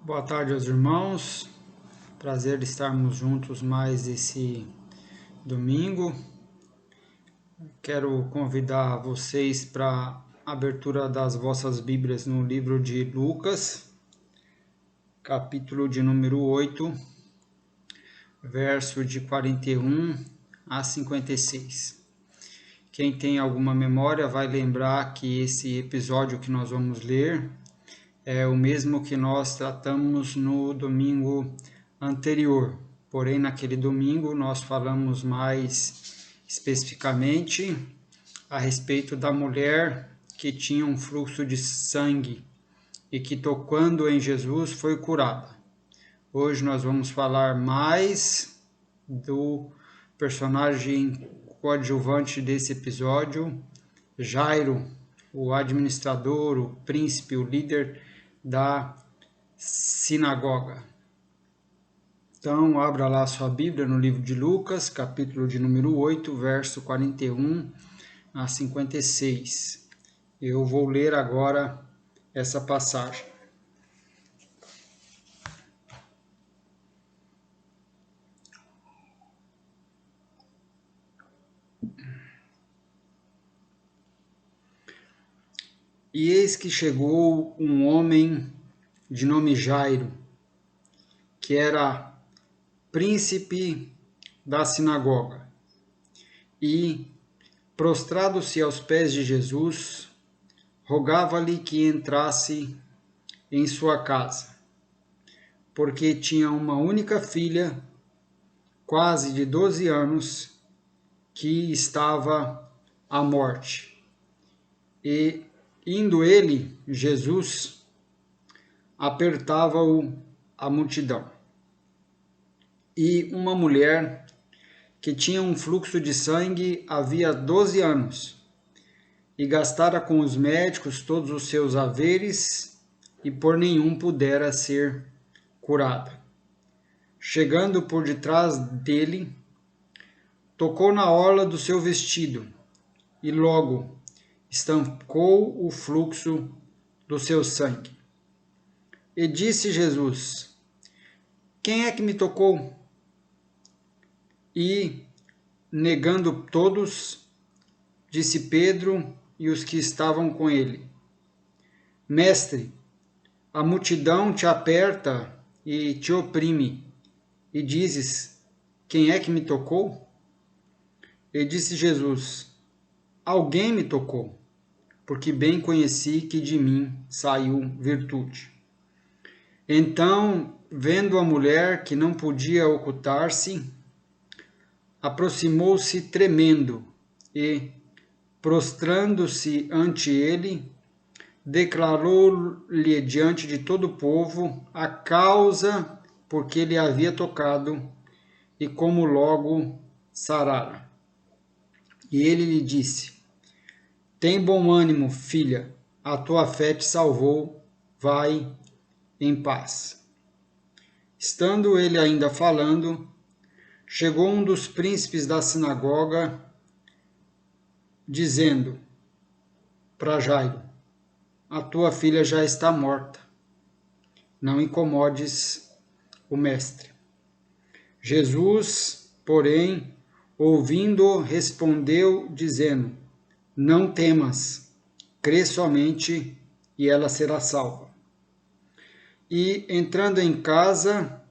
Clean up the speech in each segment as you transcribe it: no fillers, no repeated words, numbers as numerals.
Boa tarde aos irmãos, prazer estarmos juntos mais esse domingo. Quero convidar vocês para a abertura das vossas Bíblias no livro de Lucas, capítulo de número 8, verso de 41 a 56. Quem tem alguma memória vai lembrar que esse episódio que nós vamos ler é o mesmo que nós tratamos no domingo anterior. Porém, naquele domingo nós falamos mais especificamente a respeito da mulher que tinha um fluxo de sangue e que, tocando em Jesus, foi curada. Hoje nós vamos falar mais do personagem coadjuvante desse episódio, Jairo, o administrador, o príncipe, o líder da sinagoga. Então, abra lá sua Bíblia no livro de Lucas, capítulo de número 8, verso 41 a 56. Eu vou ler agora essa passagem. E eis que chegou um homem de nome Jairo, que era príncipe da sinagoga, e, prostrado-se aos pés de Jesus, rogava-lhe que entrasse em sua casa, porque tinha uma única filha, quase de 12 anos, que estava à morte. E, indo ele, Jesus, apertava-o a multidão. E uma mulher que tinha um fluxo de sangue havia 12 anos, e gastara com os médicos todos os seus haveres, e por nenhum pudera ser curada. Chegando por detrás dele, tocou na orla do seu vestido, e logo estancou o fluxo do seu sangue. E disse Jesus: Quem é que me tocou? E, negando todos, disse Pedro e os que estavam com ele: Mestre, a multidão te aperta e te oprime, e dizes: Quem é que me tocou? E disse Jesus: Alguém me tocou, porque bem conheci que de mim saiu virtude. Então, vendo a mulher que não podia ocultar-se, aproximou-se tremendo e, prostrando-se ante ele, declarou-lhe diante de todo o povo a causa por que ele havia tocado e como logo sarara. E ele lhe disse: Tem bom ânimo, filha, a tua fé te salvou, vai em paz. Estando ele ainda falando, chegou um dos príncipes da sinagoga, dizendo para Jairo: A tua filha já está morta, não incomodes o mestre. Jesus, porém, ouvindo, respondeu, dizendo: Não temas, crê somente, e ela será salva. E, entrando em casa,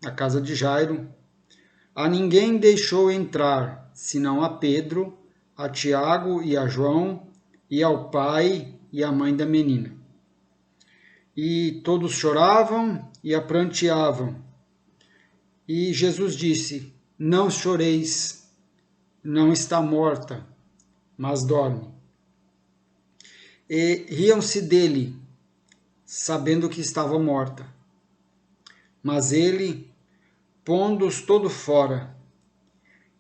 a casa de Jairo, a ninguém deixou entrar, senão a Pedro, a Tiago e a João, e ao pai e à mãe da menina. E todos choravam e a pranteavam. E Jesus disse: Não choreis, não está morta, mas dorme. E riam-se dele, sabendo que estava morta. Mas ele, pondo-os todo fora,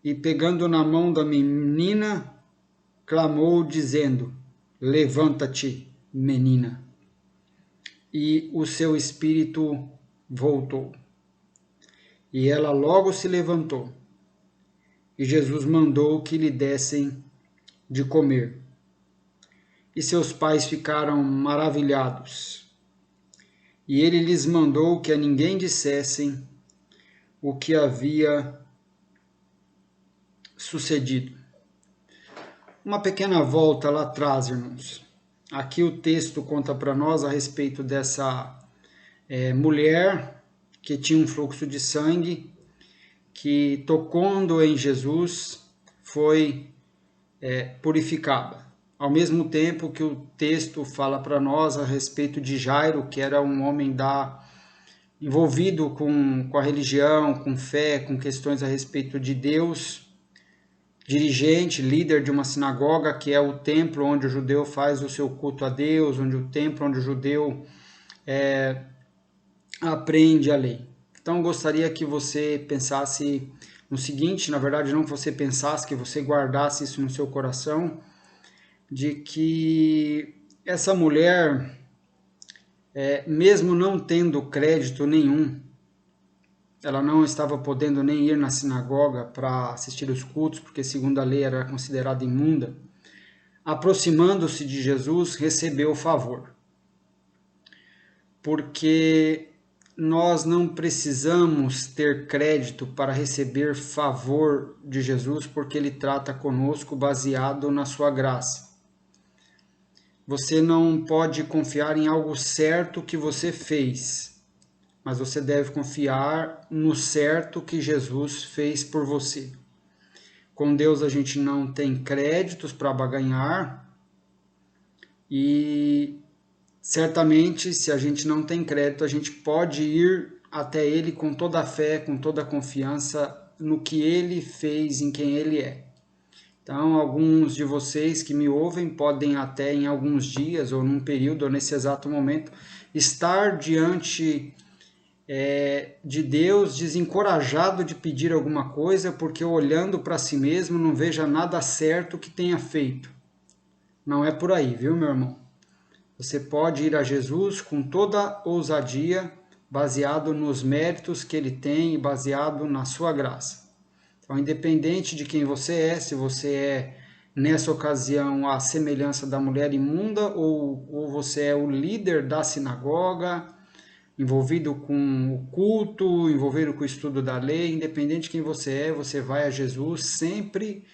e pegando na mão da menina, clamou, dizendo: Levanta-te, menina. E o seu espírito voltou. E ela logo se levantou. E Jesus mandou que lhe dessem de comer. E seus pais ficaram maravilhados. e ele lhes mandou que a ninguém dissessem o que havia sucedido. Uma pequena volta lá atrás, irmãos. Aqui o texto conta para nós a respeito dessa mulher que tinha um fluxo de sangue, que tocando em Jesus foi purificada. Ao mesmo tempo que o texto fala para nós a respeito de Jairo, que era um homem envolvido com a religião, com fé, com questões a respeito de Deus, dirigente, líder de uma sinagoga, que é o templo onde o judeu faz o seu culto a Deus, onde o templo onde o judeu aprende a lei. Então, eu gostaria que você pensasse no seguinte, na verdade, não que você pensasse, que você guardasse isso no seu coração, de que essa mulher, mesmo não tendo crédito nenhum, ela não estava podendo nem ir na sinagoga para assistir os cultos, porque segundo a lei era considerada imunda, aproximando-se de Jesus, recebeu o favor. Porque nós não precisamos ter crédito para receber favor de Jesus, porque ele trata conosco baseado na sua graça. Você não pode confiar em algo certo que você fez, mas você deve confiar no certo que Jesus fez por você. Com Deus a gente não tem créditos para barganhar e certamente se a gente não tem crédito a gente pode ir até Ele com toda a fé, com toda a confiança no que Ele fez, em quem Ele é. Então, alguns de vocês que me ouvem podem até em alguns dias, ou num período, ou nesse exato momento, estar diante de Deus desencorajado de pedir alguma coisa, porque olhando para si mesmo não veja nada certo que tenha feito. Não é por aí, viu, meu irmão? Você pode ir a Jesus com toda ousadia, baseado nos méritos que Ele tem e baseado na sua graça. Então, independente de quem você é, se você é, nessa ocasião, a semelhança da mulher imunda, ou você é o líder da sinagoga, envolvido com o culto, envolvido com o estudo da lei, independente de quem você é, você vai a Jesus sempre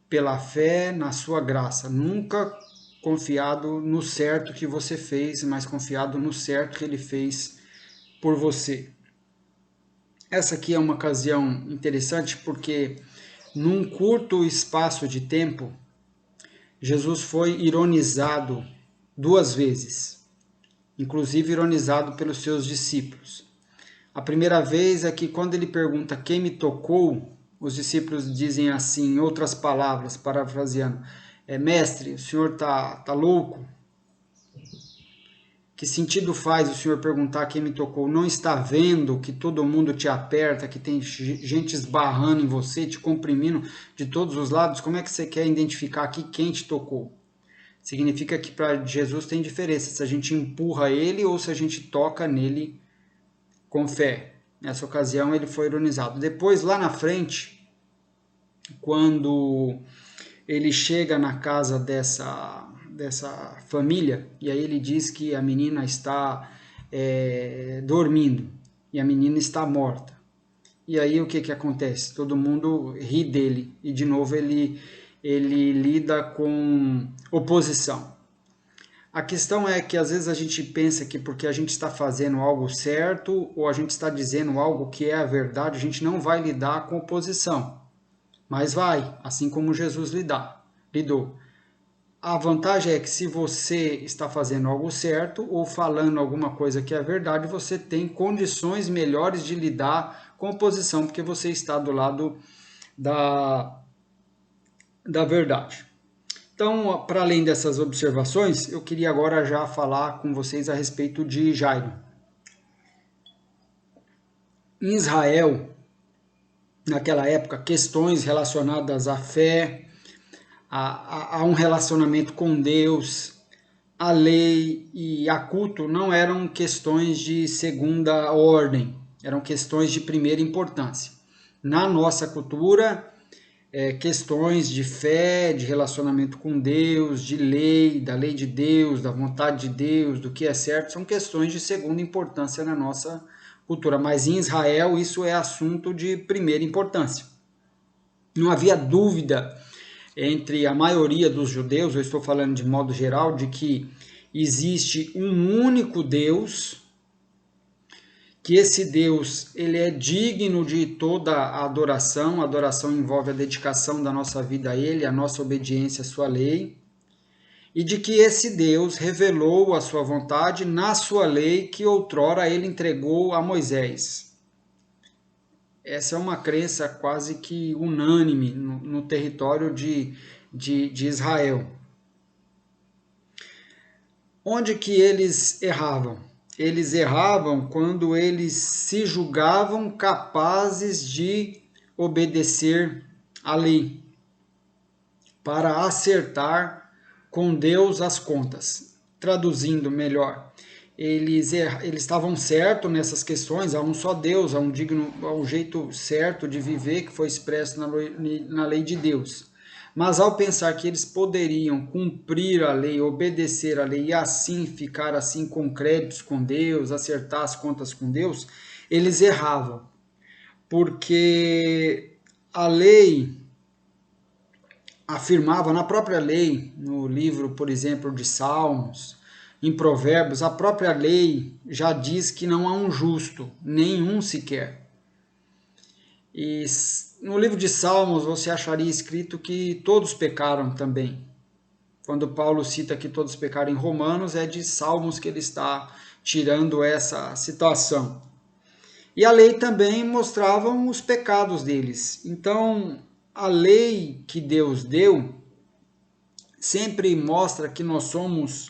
pela fé na sua graça, nunca confiado no certo que você fez, mas confiado no certo que Ele fez por você. Essa aqui é uma ocasião interessante porque num curto espaço de tempo, Jesus foi ironizado 2 vezes, inclusive ironizado pelos seus discípulos. A primeira vez é que quando ele pergunta quem me tocou, os discípulos dizem assim, em outras palavras, parafraseando, mestre, o senhor tá louco? Que sentido faz o senhor perguntar quem me tocou? Não está vendo que todo mundo te aperta, que tem gente esbarrando em você, te comprimindo de todos os lados? Como é que você quer identificar aqui quem te tocou? Significa que para Jesus tem diferença se a gente empurra ele ou se a gente toca nele com fé. Nessa ocasião ele foi ironizado. Depois, lá na frente, quando ele chega na casa dessa família, e aí ele diz que a menina está dormindo, e a menina está morta. E aí o que acontece? Todo mundo ri dele, e de novo ele lida com oposição. A questão é que às vezes a gente pensa que porque a gente está fazendo algo certo, ou a gente está dizendo algo que é a verdade, a gente não vai lidar com oposição. Mas vai, assim como Jesus lidou. A vantagem é que se você está fazendo algo certo ou falando alguma coisa que é verdade, você tem condições melhores de lidar com a oposição, porque você está do lado da verdade. Então, para além dessas observações, eu queria agora já falar com vocês a respeito de Jairo. Em Israel, naquela época, questões relacionadas à fé, a um relacionamento com Deus, a lei e a culto não eram questões de segunda ordem, eram questões de primeira importância. Na nossa cultura, questões de fé, de relacionamento com Deus, de lei, da lei de Deus, da vontade de Deus, do que é certo, são questões de segunda importância na nossa cultura. Mas em Israel isso é assunto de primeira importância. Não havia dúvida entre a maioria dos judeus, eu estou falando de modo geral, de que existe um único Deus, que esse Deus ele é digno de toda a adoração. A adoração envolve a dedicação da nossa vida a Ele, a nossa obediência à sua lei, e de que esse Deus revelou a sua vontade na sua lei que outrora ele entregou a Moisés. Essa é uma crença quase que unânime no território de Israel. Onde que eles erravam? Eles erravam quando eles se julgavam capazes de obedecer à lei, para acertar com Deus as contas. Traduzindo melhor, eles estavam certos nessas questões, há um só Deus, há um jeito certo de viver que foi expresso na lei de Deus. Mas ao pensar que eles poderiam cumprir a lei, obedecer a lei e assim ficar assim com créditos com Deus, acertar as contas com Deus, eles erravam. Porque a lei afirmava, na própria lei, no livro, por exemplo, de Salmos, em Provérbios, a própria lei já diz que não há um justo, nenhum sequer. E no livro de Salmos você acharia escrito que todos pecaram também. Quando Paulo cita que todos pecaram em Romanos, é de Salmos que ele está tirando essa situação. E a lei também mostrava os pecados deles. Então, a lei que Deus deu sempre mostra que nós somos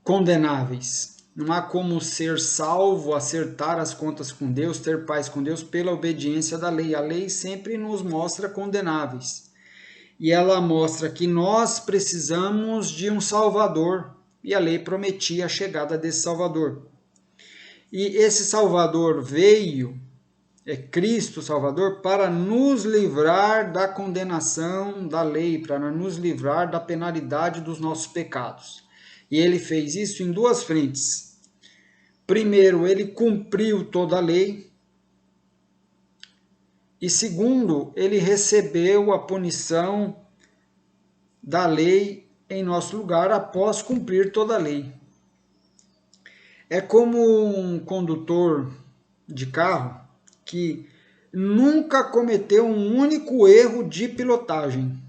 condenáveis. Não há como ser salvo, acertar as contas com Deus, ter paz com Deus pela obediência da lei. A lei sempre nos mostra condenáveis. E ela mostra que nós precisamos de um Salvador. E a lei prometia a chegada desse Salvador. E esse Salvador veio, é Cristo Salvador, para nos livrar da condenação da lei, para nos livrar da penalidade dos nossos pecados. E ele fez isso em duas frentes. Primeiro, ele cumpriu toda a lei. E segundo, ele recebeu a punição da lei em nosso lugar após cumprir toda a lei. É como um condutor de carro que nunca cometeu um único erro de pilotagem.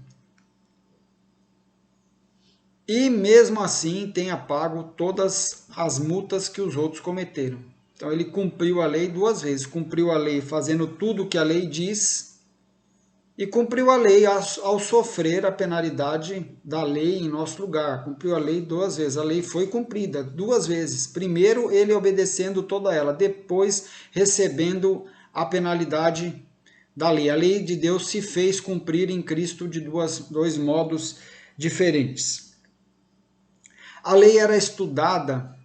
E mesmo assim tenha pago todas as multas que os outros cometeram. Então ele cumpriu a lei duas vezes. Cumpriu a lei fazendo tudo o que a lei diz e cumpriu a lei ao sofrer a penalidade da lei em nosso lugar. Cumpriu a lei duas vezes. A lei foi cumprida duas vezes. Primeiro ele obedecendo toda ela, depois recebendo a penalidade da lei. A lei de Deus se fez cumprir em Cristo de dois modos diferentes. A lei era estudada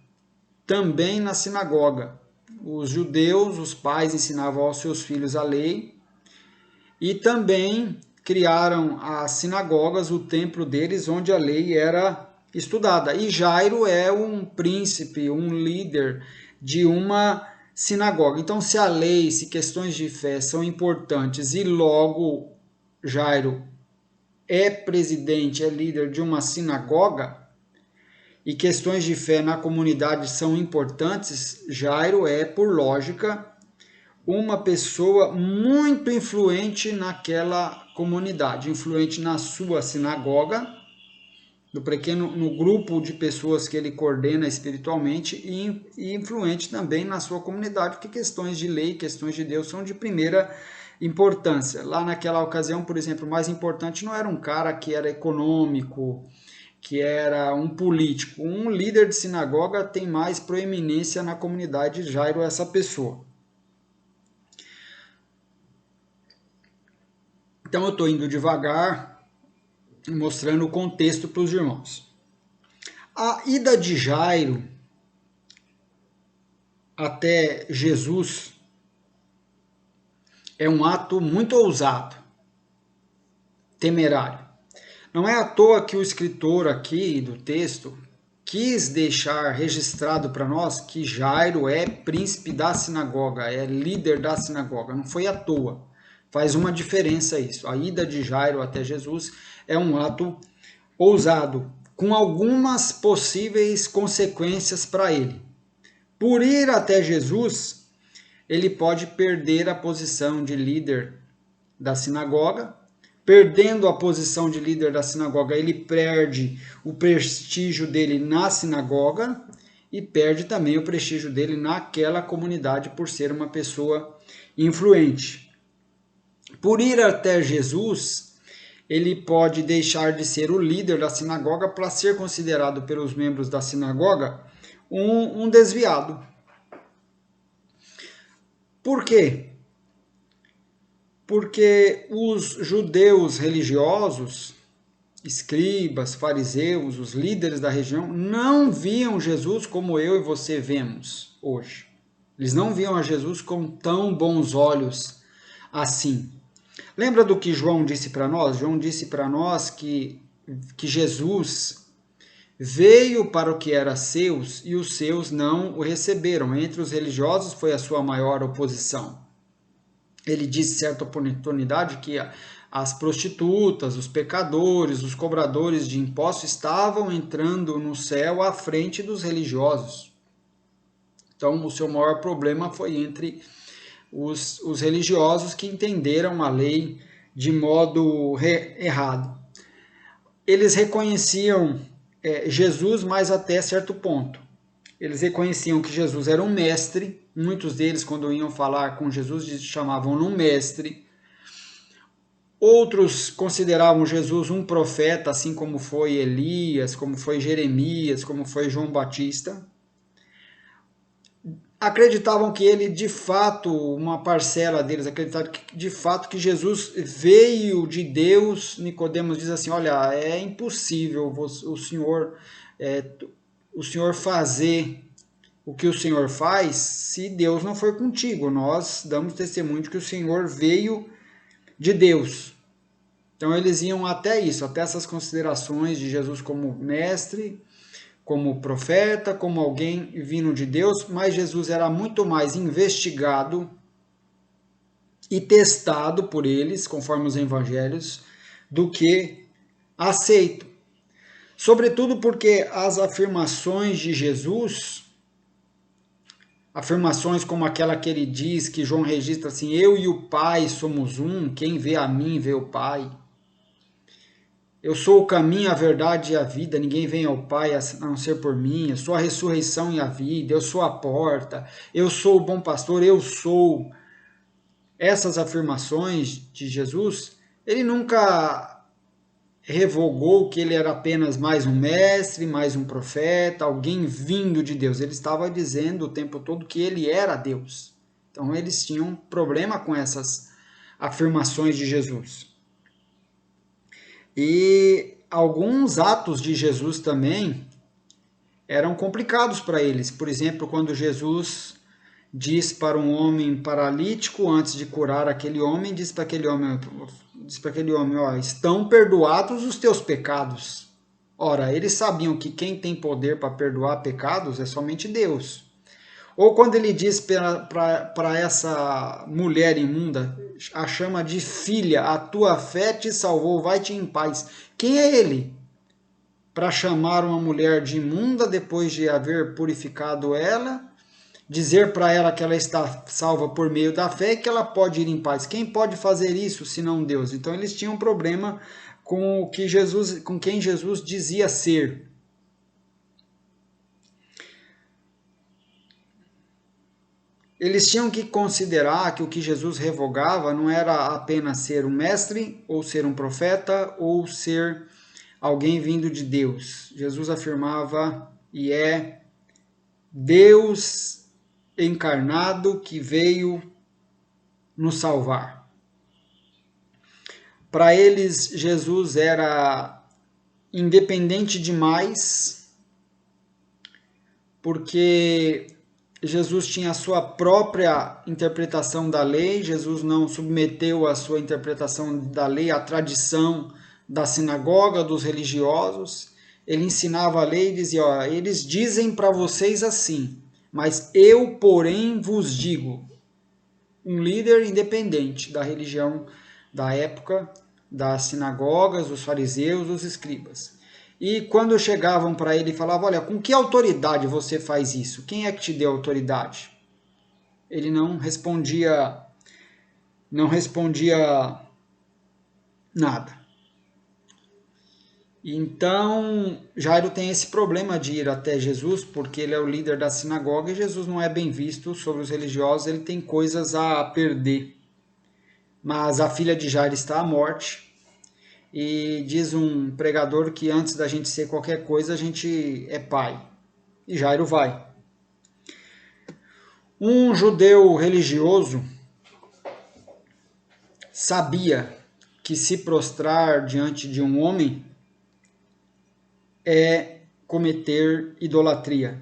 também na sinagoga. Os judeus, os pais ensinavam aos seus filhos a lei e também criaram as sinagogas, o templo deles, onde a lei era estudada. E Jairo é um príncipe, um líder de uma sinagoga. Então, se a lei, se questões de fé são importantes e logo Jairo é presidente, é líder de uma sinagoga, e questões de fé na comunidade são importantes, Jairo é, por lógica, uma pessoa muito influente naquela comunidade, influente na sua sinagoga, no grupo de pessoas que ele coordena espiritualmente e influente também na sua comunidade, porque questões de lei, questões de Deus são de primeira importância. Lá naquela ocasião, por exemplo, o mais importante não era um cara que era econômico, que era um político. Um líder de sinagoga tem mais proeminência na comunidade. Jairo é essa pessoa. Então eu estou indo devagar, mostrando o contexto para os irmãos. A ida de Jairo até Jesus é um ato muito ousado. temerário. Não é à toa que o escritor aqui do texto quis deixar registrado para nós que Jairo é príncipe da sinagoga, é líder da sinagoga. Não foi à toa. Faz uma diferença isso. A ida de Jairo até Jesus é um ato ousado, com algumas possíveis consequências para ele. Por ir até Jesus, ele pode perder a posição de líder da sinagoga. Perdendo a posição de líder da sinagoga, ele perde o prestígio dele na sinagoga e perde também o prestígio dele naquela comunidade por ser uma pessoa influente. Por ir até Jesus, ele pode deixar de ser o líder da sinagoga para ser considerado pelos membros da sinagoga um desviado. Por quê? Porque os judeus religiosos, escribas, fariseus, os líderes da região, não viam Jesus como eu e você vemos hoje. Eles não viam a Jesus com tão bons olhos assim. Lembra do que João disse para nós? João disse para nós que Jesus veio para o que era seus e os seus não o receberam. Entre os religiosos foi a sua maior oposição. Ele disse certa oportunidade que as prostitutas, os pecadores, os cobradores de impostos estavam entrando no céu à frente dos religiosos. Então, o seu maior problema foi entre os religiosos que entenderam a lei de modo errado. Eles reconheciam Jesus, mas até certo ponto. Eles reconheciam que Jesus era um mestre. Muitos deles, quando iam falar com Jesus, chamavam-no um mestre. Outros consideravam Jesus um profeta, assim como foi Elias, como foi Jeremias, como foi João Batista. Acreditavam que ele, de fato, uma parcela deles acreditava que, de fato, que Jesus veio de Deus. Nicodemos diz assim, olha, é impossível o senhor fazer o que o Senhor faz se Deus não for contigo. Nós damos testemunho de que o Senhor veio de Deus. Então eles iam até isso, até essas considerações de Jesus como mestre, como profeta, como alguém vindo de Deus, mas Jesus era muito mais investigado e testado por eles, conforme os evangelhos, do que aceito. Sobretudo porque as afirmações de Jesus, afirmações como aquela que ele diz, que João registra assim, eu e o Pai somos um, quem vê a mim vê o Pai. Eu sou o caminho, a verdade e a vida, ninguém vem ao Pai a não ser por mim, eu sou a ressurreição e a vida, eu sou a porta, eu sou o bom pastor, eu sou. Essas afirmações de Jesus, ele nunca revogou que ele era apenas mais um mestre, mais um profeta, alguém vindo de Deus. Ele estava dizendo o tempo todo que ele era Deus. Então eles tinham problema com essas afirmações de Jesus. E alguns atos de Jesus também eram complicados para eles. Por exemplo, quando Jesus diz para um homem paralítico, antes de curar aquele homem, diz para aquele homem, ó, estão perdoados os teus pecados. Ora, eles sabiam que quem tem poder para perdoar pecados é somente Deus. Ou quando ele diz para essa mulher imunda, a chama de filha, a tua fé te salvou, vai-te em paz. Quem é ele para chamar uma mulher de imunda depois de haver purificado ela, dizer para ela que ela está salva por meio da fé e que ela pode ir em paz? Quem pode fazer isso senão Deus? Então eles tinham um problema com quem Jesus dizia ser. Eles tinham que considerar que o que Jesus revogava não era apenas ser um mestre, ou ser um profeta, ou ser alguém vindo de Deus. Jesus afirmava e é Deus encarnado que veio nos salvar. Para eles, Jesus era independente demais, porque Jesus tinha a sua própria interpretação da lei, Jesus não submeteu a sua interpretação da lei à tradição da sinagoga, dos religiosos. Ele ensinava a lei e dizia, ó, eles dizem para vocês assim, mas eu, porém, vos digo. Um líder independente da religião da época, das sinagogas, dos fariseus, dos escribas. E quando chegavam para ele e falavam, olha, com que autoridade você faz isso? Quem é que te deu autoridade? Ele não respondia nada. Então, Jairo tem esse problema de ir até Jesus, porque ele é o líder da sinagoga e Jesus não é bem visto sobre os religiosos, ele tem coisas a perder. Mas a filha de Jairo está à morte, e diz um pregador que antes da gente ser qualquer coisa, a gente é pai. E Jairo vai. Um judeu religioso sabia que se prostrar diante de um homem é cometer idolatria.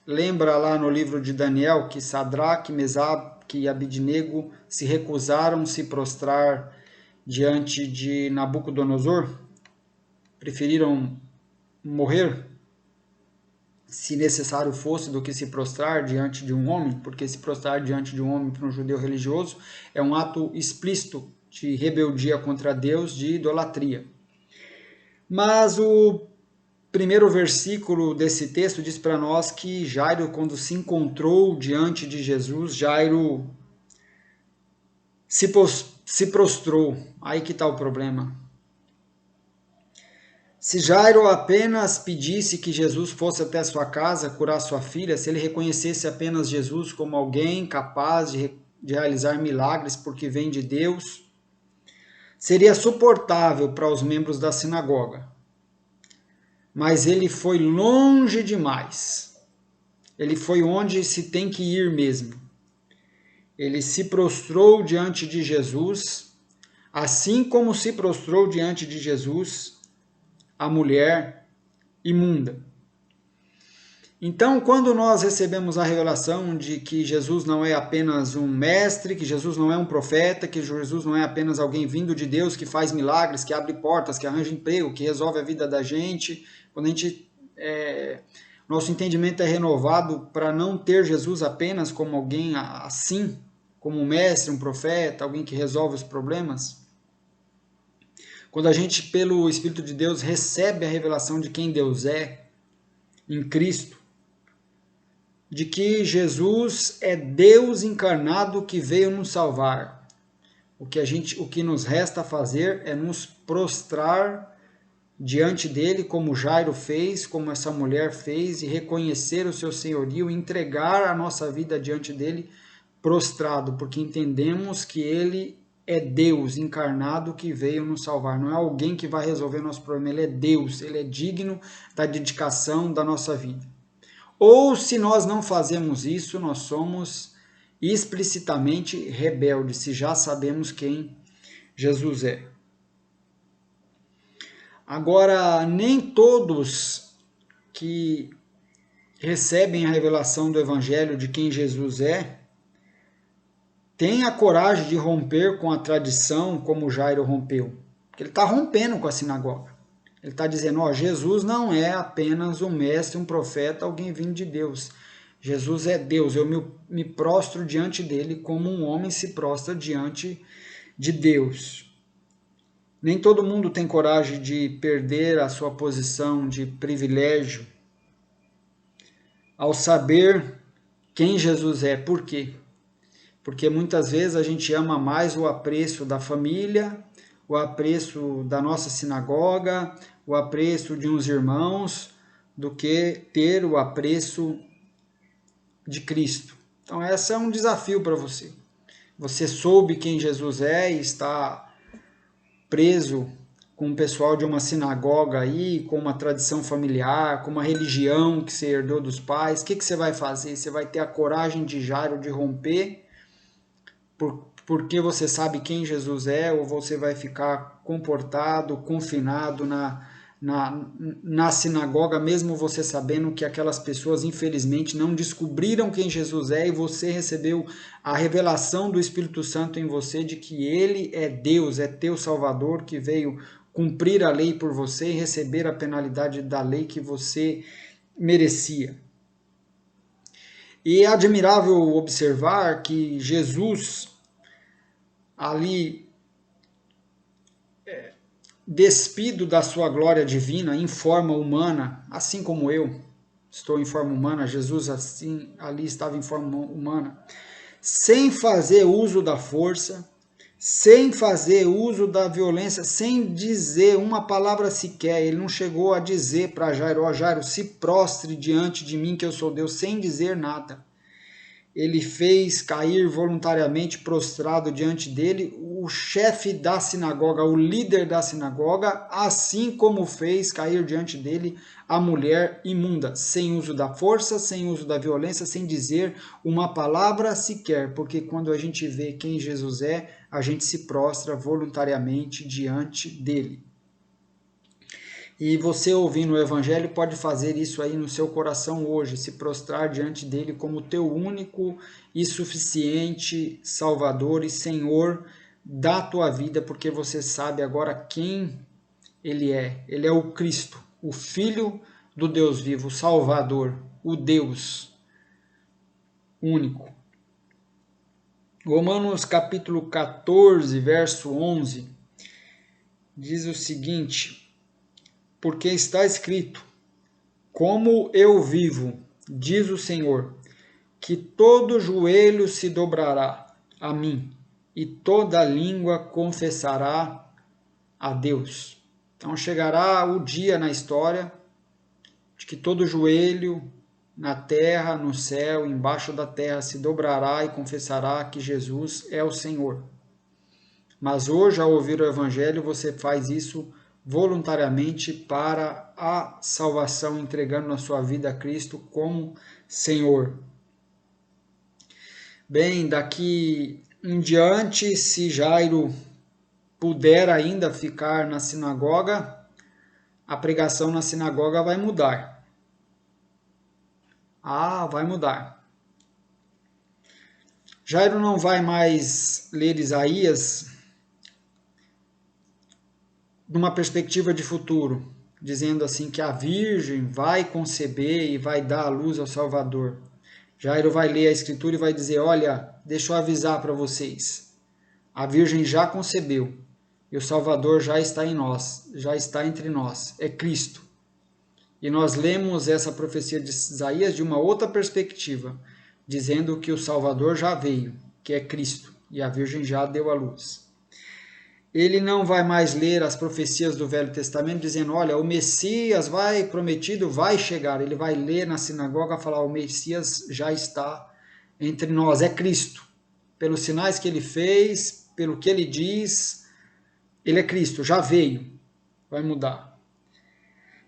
Lembra lá no livro de Daniel que Sadraque, Mesaque e Abidnego se recusaram a se prostrar diante de Nabucodonosor? Preferiram morrer, se necessário fosse, do que se prostrar diante de um homem, porque se prostrar diante de um homem para um judeu religioso é um ato explícito de rebeldia contra Deus, de idolatria. Mas o primeiro versículo desse texto diz para nós que Jairo, quando se encontrou diante de Jesus, Jairo se prostrou. Aí que está o problema. Se Jairo apenas pedisse que Jesus fosse até sua casa curar sua filha, se ele reconhecesse apenas Jesus como alguém capaz de realizar milagres porque vem de Deus, seria suportável para os membros da sinagoga. Mas ele foi longe demais. Ele foi onde se tem que ir mesmo. Ele se prostrou diante de Jesus, assim como se prostrou diante de Jesus a mulher imunda. Então, quando nós recebemos a revelação de que Jesus não é apenas um mestre, que Jesus não é um profeta, que Jesus não é apenas alguém vindo de Deus que faz milagres, que abre portas, que arranja emprego, que resolve a vida da gente, quando a gente nosso entendimento é renovado para não ter Jesus apenas como alguém assim, como um mestre, um profeta, alguém que resolve os problemas. Quando a gente, pelo Espírito de Deus, recebe a revelação de quem Deus é em Cristo, de que Jesus é Deus encarnado que veio nos salvar. O que nos resta fazer é nos prostrar diante dele, como Jairo fez, como essa mulher fez, e reconhecer o seu senhorio, entregar a nossa vida diante dele prostrado, porque entendemos que ele é Deus encarnado que veio nos salvar. Não é alguém que vai resolver nosso problema, ele é Deus, ele é digno da dedicação da nossa vida. Ou se nós não fazemos isso, nós somos explicitamente rebeldes, se já sabemos quem Jesus é. Agora, nem todos que recebem a revelação do Evangelho de quem Jesus é, têm a coragem de romper com a tradição como Jairo rompeu. Porque ele está rompendo com a sinagoga. Ele está dizendo, ó, Jesus não é apenas um mestre, um profeta, alguém vindo de Deus. Jesus é Deus, eu me prostro diante dele como um homem se prostra diante de Deus. Nem todo mundo tem coragem de perder a sua posição de privilégio ao saber quem Jesus é. Por quê? Porque muitas vezes a gente ama mais o apreço da família, o apreço da nossa sinagoga, o apreço de uns irmãos, do que ter o apreço de Cristo. Então, esse é um desafio para você. Você soube quem Jesus é e está preso com o pessoal de uma sinagoga aí, com uma tradição familiar, com uma religião que você herdou dos pais. O que você vai fazer? Você vai ter a coragem de Jairo de romper porque você sabe quem Jesus é, ou você vai ficar comportado, confinado na sinagoga, mesmo você sabendo que aquelas pessoas, infelizmente, não descobriram quem Jesus é, e você recebeu a revelação do Espírito Santo em você de que Ele é Deus, é teu Salvador, que veio cumprir a lei por você e receber a penalidade da lei que você merecia. E é admirável observar que Jesus, ali, despido da sua glória divina, em forma humana, assim como eu estou em forma humana, Jesus assim ali estava em forma humana, sem fazer uso da força, sem fazer uso da violência, sem dizer uma palavra sequer. Ele não chegou a dizer para Jairo, ó Jairo, se prostre diante de mim que eu sou Deus, sem dizer nada. Ele fez cair voluntariamente prostrado diante dele o chefe da sinagoga, o líder da sinagoga, assim como fez cair diante dele a mulher imunda, sem uso da força, sem uso da violência, sem dizer uma palavra sequer, porque quando a gente vê quem Jesus é, a gente se prostra voluntariamente diante dele. E você ouvindo o Evangelho pode fazer isso aí no seu coração hoje, se prostrar diante dele como teu único e suficiente Salvador e Senhor da tua vida, porque você sabe agora quem ele é. Ele é o Cristo, o Filho do Deus vivo, o Salvador, o Deus único. Romanos capítulo 14, verso 11, diz o seguinte: porque está escrito, como eu vivo, diz o Senhor, que todo joelho se dobrará a mim e toda língua confessará a Deus. Então chegará o dia na história de que todo joelho na terra, no céu, embaixo da terra se dobrará e confessará que Jesus é o Senhor. Mas hoje, ao ouvir o Evangelho, você faz isso voluntariamente para a salvação, entregando a sua vida a Cristo como Senhor. Bem, daqui em diante, se Jairo puder ainda ficar na sinagoga, a pregação na sinagoga vai mudar. Vai mudar. Jairo não vai mais ler Isaías numa perspectiva de futuro, dizendo assim que a Virgem vai conceber e vai dar à luz ao Salvador. Jairo vai ler a Escritura e vai dizer, olha, deixa eu avisar para vocês, a Virgem já concebeu e o Salvador já está em nós, já está entre nós, é Cristo. E nós lemos essa profecia de Isaías de uma outra perspectiva, dizendo que o Salvador já veio, que é Cristo, e a Virgem já deu à luz. Ele não vai mais ler as profecias do Velho Testamento dizendo, olha, o Messias prometido vai chegar. Ele vai ler na sinagoga e falar, o Messias já está entre nós, é Cristo. Pelos sinais que ele fez, pelo que ele diz, ele é Cristo, já veio, vai mudar.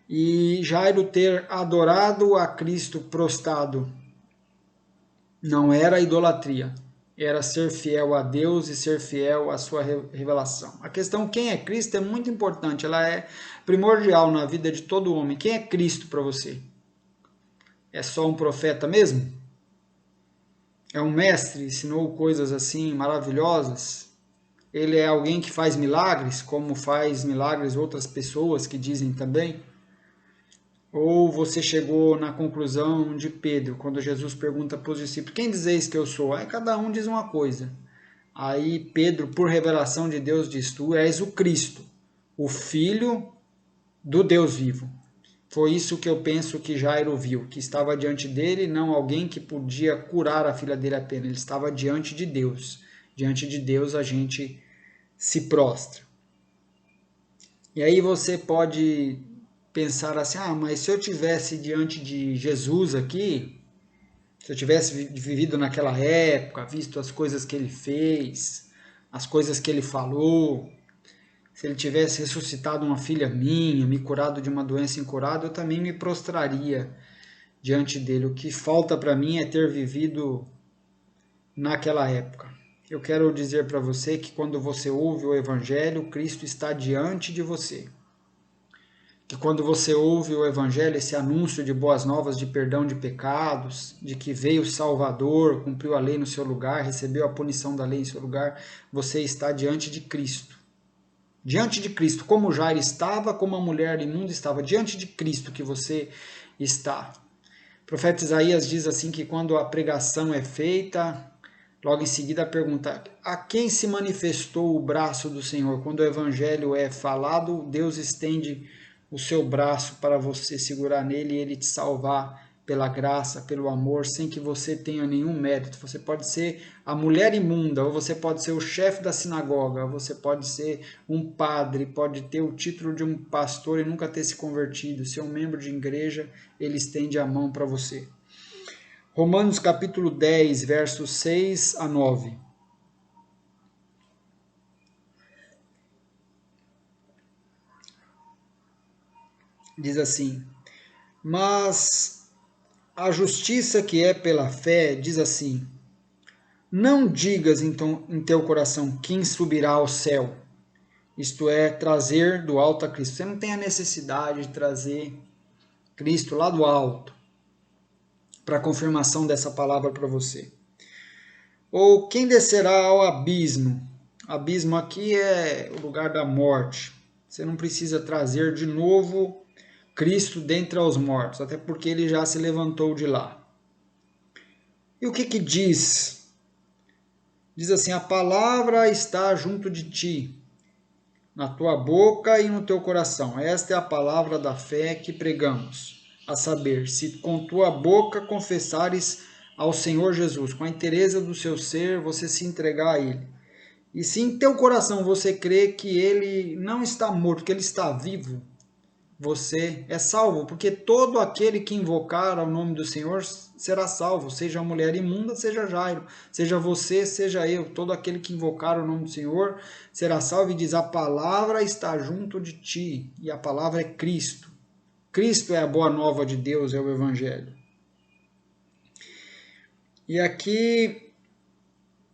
E Jairo ter adorado a Cristo prostrado não era idolatria, era ser fiel a Deus e ser fiel à sua revelação. A questão quem é Cristo é muito importante, ela é primordial na vida de todo homem. Quem é Cristo para você? É só um profeta mesmo? É um mestre, ensinou coisas assim maravilhosas? Ele é alguém que faz milagres, como faz milagres outras pessoas que dizem também? Ou você chegou na conclusão de Pedro, quando Jesus pergunta para os discípulos, quem dizeis que eu sou? Aí cada um diz uma coisa. Aí Pedro, por revelação de Deus, diz, tu és o Cristo, o Filho do Deus vivo. Foi isso que eu penso que Jairo viu, que estava diante dele, não alguém que podia curar a filha dele apenas, ele estava diante de Deus. Diante de Deus a gente se prostra. E aí você pode pensar assim, mas se eu tivesse diante de Jesus aqui, se eu tivesse vivido naquela época, visto as coisas que ele fez, as coisas que ele falou, se ele tivesse ressuscitado uma filha minha, me curado de uma doença incurada, eu também me prostraria diante dele. O que falta para mim é ter vivido naquela época. Eu quero dizer para você que quando você ouve o Evangelho, Cristo está diante de você. que quando você ouve o Evangelho, esse anúncio de boas novas de perdão de pecados, de que veio o Salvador, cumpriu a lei no seu lugar, recebeu a punição da lei em seu lugar, você está diante de Cristo. Diante de Cristo, como Jairo estava, como a mulher imunda estava, diante de Cristo que você está. O profeta Isaías diz assim que quando a pregação é feita, logo em seguida pergunta, a quem se manifestou o braço do Senhor? Quando o evangelho é falado, Deus estende o seu braço para você segurar nele e ele te salvar pela graça, pelo amor, sem que você tenha nenhum mérito. Você pode ser a mulher imunda, ou você pode ser o chefe da sinagoga, ou você pode ser um padre, pode ter o título de um pastor e nunca ter se convertido, ser um membro de igreja, ele estende a mão para você. Romanos capítulo 10, versos 6 a 9. Diz assim, mas a justiça que é pela fé diz assim, não digas então em teu coração quem subirá ao céu, isto é, trazer do alto a Cristo. Você não tem a necessidade de trazer Cristo lá do alto para a confirmação dessa palavra para você. Ou quem descerá ao abismo? Abismo aqui é o lugar da morte. Você não precisa trazer de novo Cristo dentre os mortos, até porque ele já se levantou de lá. E o que diz? Diz assim, a palavra está junto de ti, na tua boca e no teu coração. Esta é a palavra da fé que pregamos, a saber, se com tua boca confessares ao Senhor Jesus, com a inteireza do seu ser, você se entregar a Ele. E se em teu coração você crê que Ele não está morto, que Ele está vivo, você é salvo, porque todo aquele que invocar ao nome do Senhor será salvo, seja a mulher imunda, seja Jairo, seja você, seja eu, todo aquele que invocar o nome do Senhor será salvo, e diz, a palavra está junto de ti, e a palavra é Cristo. Cristo é a boa nova de Deus, é o Evangelho. E aqui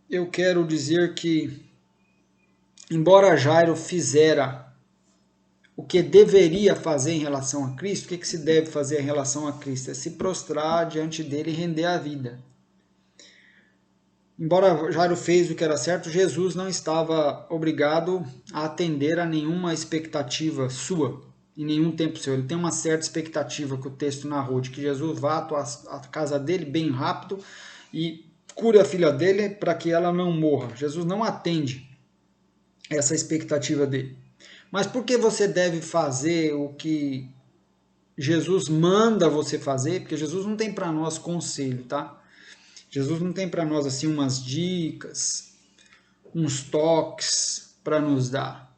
eu quero dizer que, embora Jairo fizera o que deveria fazer em relação a Cristo, o que se deve fazer em relação a Cristo? É se prostrar diante dele e render a vida. Embora Jairo fez o que era certo, Jesus não estava obrigado a atender a nenhuma expectativa sua, em nenhum tempo seu. Ele tem uma certa expectativa que o texto narrou, de que Jesus vá à casa dele bem rápido e cure a filha dele para que ela não morra. Jesus não atende essa expectativa dele. Mas por que você deve fazer o que Jesus manda você fazer? Porque Jesus não tem para nós conselho, tá? Jesus não tem para nós assim umas dicas, uns toques para nos dar.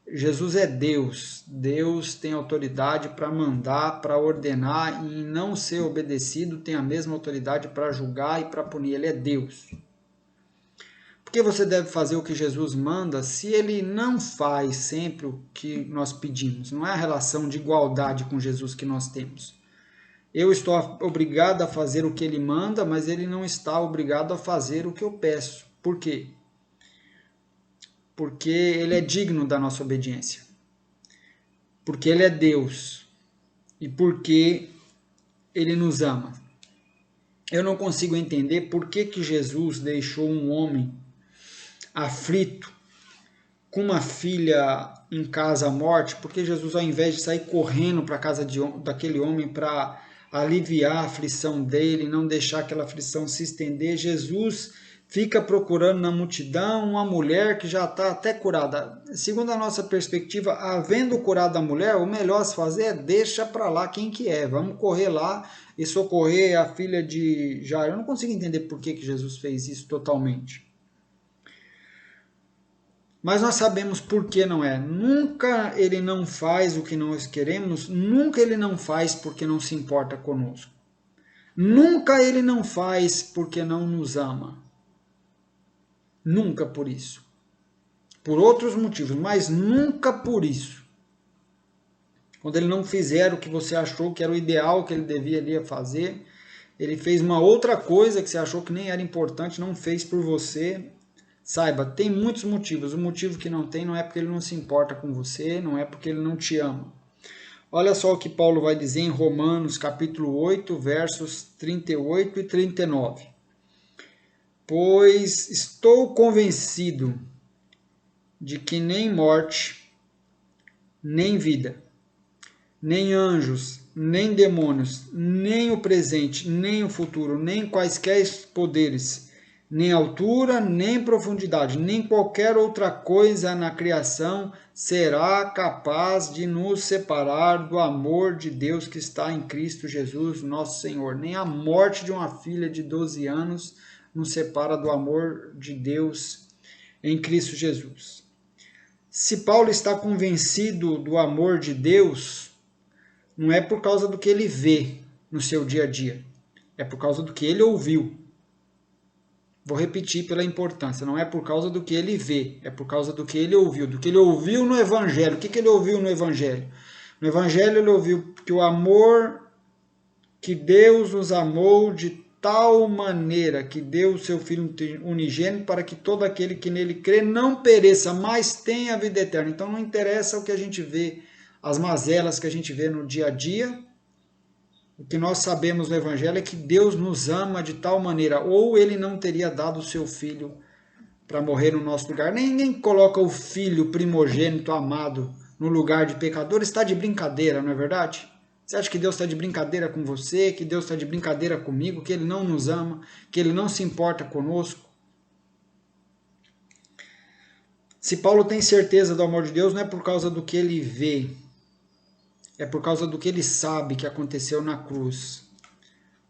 Jesus é Deus. Deus tem autoridade para mandar, para ordenar, e não ser obedecido tem a mesma autoridade para julgar e para punir. Ele é Deus. Por que você deve fazer o que Jesus manda se ele não faz sempre o que nós pedimos? Não é a relação de igualdade com Jesus que nós temos. Eu estou obrigado a fazer o que ele manda, mas ele não está obrigado a fazer o que eu peço. Por quê? Porque ele é digno da nossa obediência. Porque ele é Deus. E porque ele nos ama. Eu não consigo entender por que Jesus deixou um homem aflito, com uma filha em casa à morte, porque Jesus, ao invés de sair correndo para a casa daquele homem para aliviar a aflição dele, não deixar aquela aflição se estender, Jesus fica procurando na multidão uma mulher que já está até curada. Segundo a nossa perspectiva, havendo curado a mulher, o melhor a se fazer é deixa para lá quem que é, vamos correr lá e socorrer a filha de Jairo. Eu não consigo entender por que Jesus fez isso totalmente. Mas nós sabemos por que não é. Nunca ele não faz o que nós queremos, nunca ele não faz porque não se importa conosco. Nunca ele não faz porque não nos ama. Nunca por isso. Por outros motivos, mas nunca por isso. Quando ele não fizer o que você achou que era o ideal que ele deveria fazer, ele fez uma outra coisa que você achou que nem era importante, não fez por você. Saiba, tem muitos motivos. O motivo que não tem não é porque ele não se importa com você, não é porque ele não te ama. Olha só o que Paulo vai dizer em Romanos, capítulo 8, versos 38 e 39. Pois estou convencido de que nem morte, nem vida, nem anjos, nem demônios, nem o presente, nem o futuro, nem quaisquer poderes, nem altura, nem profundidade, nem qualquer outra coisa na criação será capaz de nos separar do amor de Deus que está em Cristo Jesus, nosso Senhor. Nem a morte de uma filha de 12 anos nos separa do amor de Deus em Cristo Jesus. Se Paulo está convencido do amor de Deus, não é por causa do que ele vê no seu dia a dia, é por causa do que ele ouviu. Vou repetir pela importância, não é por causa do que ele vê, é por causa do que ele ouviu, do que ele ouviu no Evangelho. O que ele ouviu no Evangelho? No Evangelho ele ouviu que o amor, que Deus nos amou de tal maneira que deu o seu Filho unigênito para que todo aquele que nele crê não pereça, mas tenha a vida eterna. Então não interessa o que a gente vê, as mazelas que a gente vê no dia a dia. O que nós sabemos no Evangelho é que Deus nos ama de tal maneira, ou Ele não teria dado o seu Filho para morrer no nosso lugar. Ninguém coloca o Filho primogênito amado no lugar de pecador, está de brincadeira, não é verdade? Você acha que Deus está de brincadeira com você, que Deus está de brincadeira comigo, que Ele não nos ama, que Ele não se importa conosco? Se Paulo tem certeza do amor de Deus, não é por causa do que ele vê, é por causa do que ele sabe que aconteceu na cruz,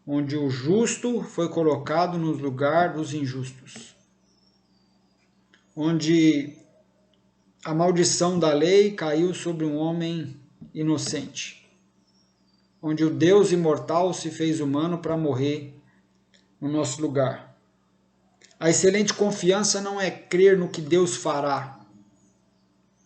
onde o justo foi colocado no lugar dos injustos, onde a maldição da lei caiu sobre um homem inocente, onde o Deus imortal se fez humano para morrer no nosso lugar. A excelente confiança não é crer no que Deus fará,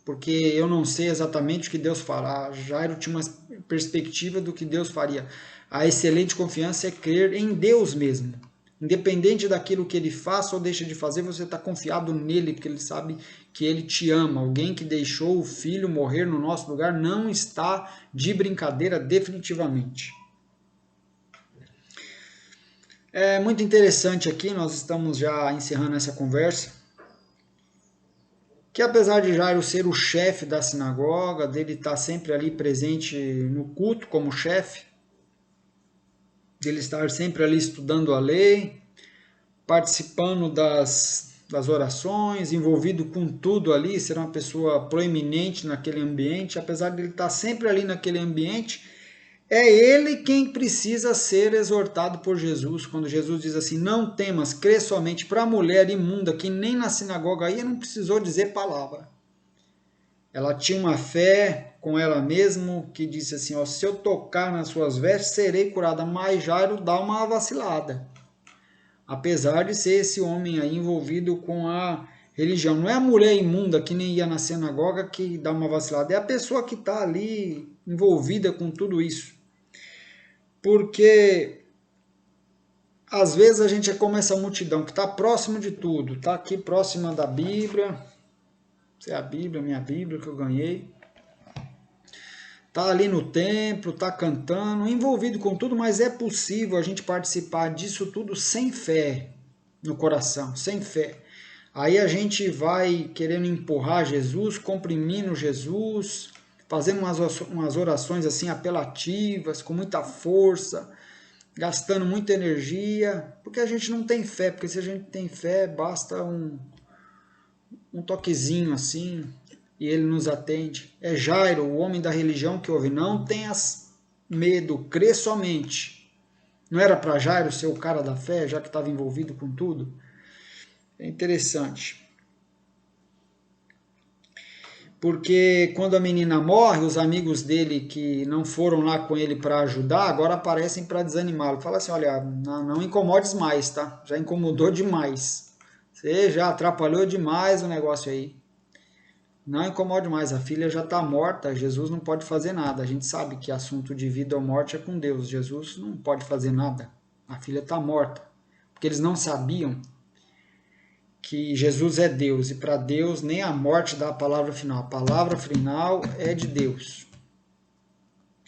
porque eu não sei exatamente o que Deus fará. Jairo tinha uma perspectiva do que Deus faria. A excelente confiança é crer em Deus mesmo. Independente daquilo que ele faça ou deixa de fazer, você está confiado nele, porque ele sabe que ele te ama. Alguém que deixou o filho morrer no nosso lugar não está de brincadeira definitivamente. É muito interessante aqui, nós estamos já encerrando essa conversa, que apesar de Jairo ser o chefe da sinagoga, dele estar sempre ali presente no culto como chefe, dele estar sempre ali estudando a lei, participando das orações, envolvido com tudo ali, ser uma pessoa proeminente naquele ambiente, apesar de ele estar sempre ali naquele ambiente, é ele quem precisa ser exortado por Jesus, quando Jesus diz assim, não temas, crê somente. Para a mulher imunda, que nem na sinagoga ia, não precisou dizer palavra. Ela tinha uma fé com ela mesma, que disse assim, ó, se eu tocar nas suas vestes, serei curada. Mas Jairo dá uma vacilada, apesar de ser esse homem aí envolvido com a religião. Não é a mulher imunda que nem ia na sinagoga que dá uma vacilada, é a pessoa que está ali envolvida com tudo isso. Porque às vezes a gente é como essa multidão que está próximo de tudo, está aqui próxima da Bíblia, essa é a Bíblia, minha Bíblia que eu ganhei, está ali no templo, está cantando, envolvido com tudo, mas é possível a gente participar disso tudo sem fé no coração, sem fé. Aí a gente vai querendo empurrar Jesus, comprimindo Jesus, fazendo umas orações assim apelativas, com muita força, gastando muita energia, porque a gente não tem fé, porque se a gente tem fé, basta um toquezinho assim, e ele nos atende. É Jairo, o homem da religião, que ouve, não tenhas medo, crê somente. Não era para Jairo ser o cara da fé, já que estava envolvido com tudo? É interessante. Porque quando a menina morre, os amigos dele que não foram lá com ele para ajudar, agora aparecem para desanimá-lo. Fala assim, olha, não incomodes mais, tá? Já incomodou demais. Você já atrapalhou demais o negócio aí. Não incomode mais, a filha já está morta, Jesus não pode fazer nada. A gente sabe que assunto de vida ou morte é com Deus. Jesus não pode fazer nada. A filha está morta. Porque eles não sabiam que Jesus é Deus, e para Deus nem a morte dá a palavra final. A palavra final é de Deus.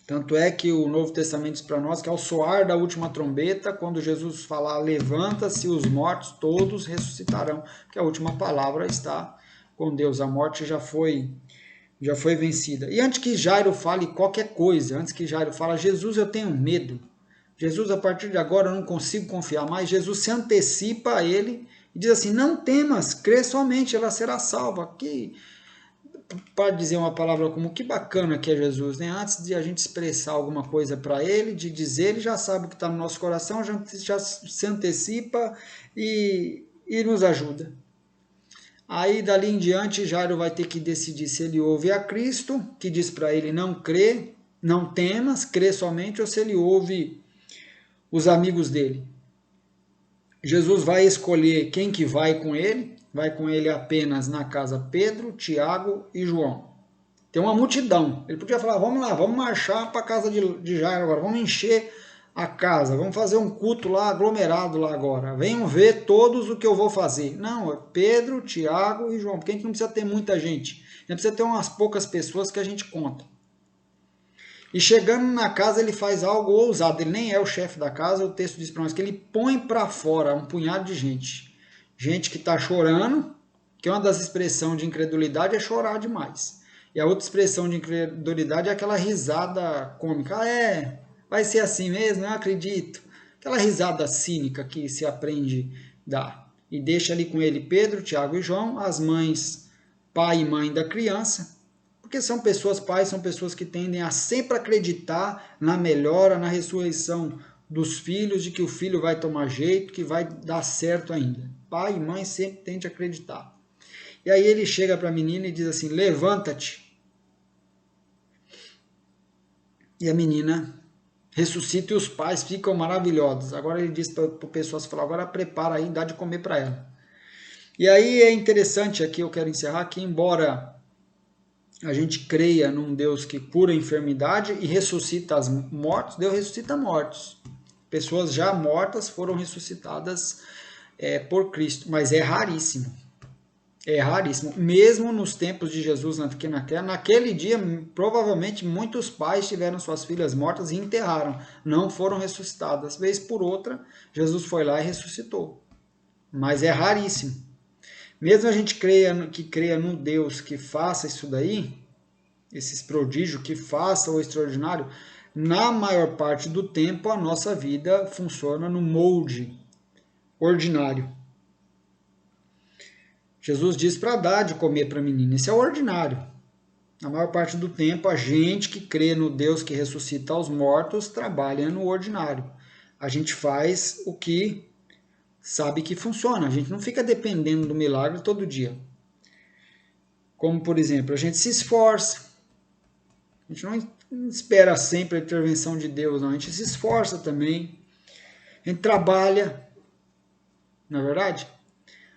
Tanto é que o Novo Testamento diz para nós que ao soar da última trombeta, quando Jesus falar levanta-se, os mortos todos ressuscitarão, porque a última palavra está com Deus, a morte já foi vencida. E antes que Jairo fale qualquer coisa, antes que Jairo fale, Jesus, eu tenho medo. Jesus, a partir de agora eu não consigo confiar mais. Jesus se antecipa a ele e diz assim, não temas, crê somente, ela será salva. Que, para dizer uma palavra como, que bacana que é Jesus, né? Antes de a gente expressar alguma coisa para ele, de dizer, ele já sabe o que está no nosso coração, já se antecipa e nos ajuda. Aí, dali em diante, Jairo vai ter que decidir se ele ouve a Cristo, que diz para ele não crê, não temas, crê somente, ou se ele ouve os amigos dele. Jesus vai escolher quem que vai com ele apenas na casa Pedro, Tiago e João. Tem uma multidão. Ele podia falar, vamos lá, vamos marchar para a casa de Jairo agora, vamos encher a casa, vamos fazer um culto lá, aglomerado lá agora, venham ver todos o que eu vou fazer. Não, é Pedro, Tiago e João, porque a gente não precisa ter muita gente, a gente precisa ter umas poucas pessoas que a gente conta. E chegando na casa ele faz algo ousado, ele nem é o chefe da casa, o texto diz para nós que ele põe para fora um punhado de gente. Gente que está chorando, que uma das expressões de incredulidade é chorar demais. E a outra expressão de incredulidade é aquela risada cômica. Ah, vai ser assim mesmo? Eu acredito. Aquela risada cínica que se aprende a dar. E deixa ali com ele Pedro, Tiago e João, as mães, pai e mãe da criança, porque são pessoas, pais são pessoas que tendem a sempre acreditar na melhora, na ressurreição dos filhos, de que o filho vai tomar jeito, que vai dar certo ainda. Pai e mãe sempre tendem a acreditar. E aí ele chega para a menina e diz assim, levanta-te. E a menina ressuscita e os pais ficam maravilhosos. Agora ele diz para o pessoal, agora prepara aí, dá de comer para ela. E aí é interessante, aqui eu quero encerrar, que embora a gente creia num Deus que cura a enfermidade e ressuscita os mortos, Deus ressuscita mortos. Pessoas já mortas foram ressuscitadas por Cristo, mas é raríssimo. É raríssimo. Mesmo nos tempos de Jesus aqui na Terra, naquele dia, provavelmente muitos pais tiveram suas filhas mortas e enterraram. Não foram ressuscitadas. Vez por outra, Jesus foi lá e ressuscitou. Mas é raríssimo. Mesmo a gente que creia num Deus que faça isso daí, esses prodígios, que faça o extraordinário, na maior parte do tempo a nossa vida funciona no molde ordinário. Jesus diz para dar de comer para a menina, isso é o ordinário. Na maior parte do tempo, a gente que crê no Deus que ressuscita os mortos trabalha no ordinário. A gente faz o que sabe que funciona, a gente não fica dependendo do milagre todo dia. Como, por exemplo, a gente se esforça, a gente não espera sempre a intervenção de Deus, não. A gente se esforça também, a gente trabalha, não é verdade?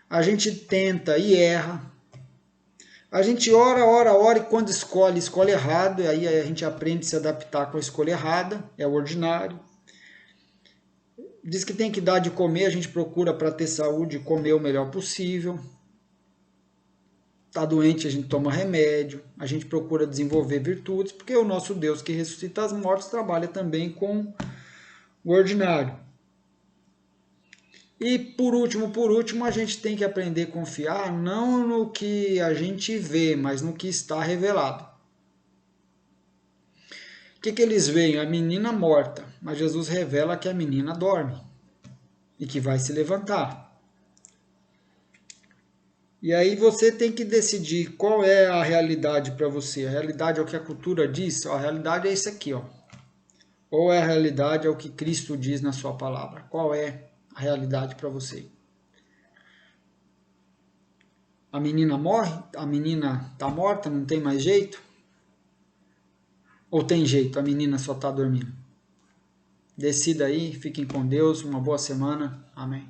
A gente tenta e erra. A gente ora e quando escolhe errado, e aí a gente aprende a se adaptar com a escolha errada, é o ordinário. Diz que tem que dar de comer, a gente procura para ter saúde comer o melhor possível. Está doente, a gente toma remédio, a gente procura desenvolver virtudes, porque o nosso Deus que ressuscita os mortos trabalha também com o ordinário. E por último, a gente tem que aprender a confiar não no que a gente vê, mas no que está revelado. O que eles veem? A menina morta, mas Jesus revela que a menina dorme e que vai se levantar. E aí você tem que decidir qual é a realidade para você. A realidade é o que a cultura diz? A realidade é isso aqui, ó. Ou a realidade é o que Cristo diz na sua palavra? Qual é a realidade para você? A menina morre? A menina está morta? Não tem mais jeito? Ou tem jeito? A menina só está dormindo? Decida aí, fiquem com Deus, uma boa semana. Amém.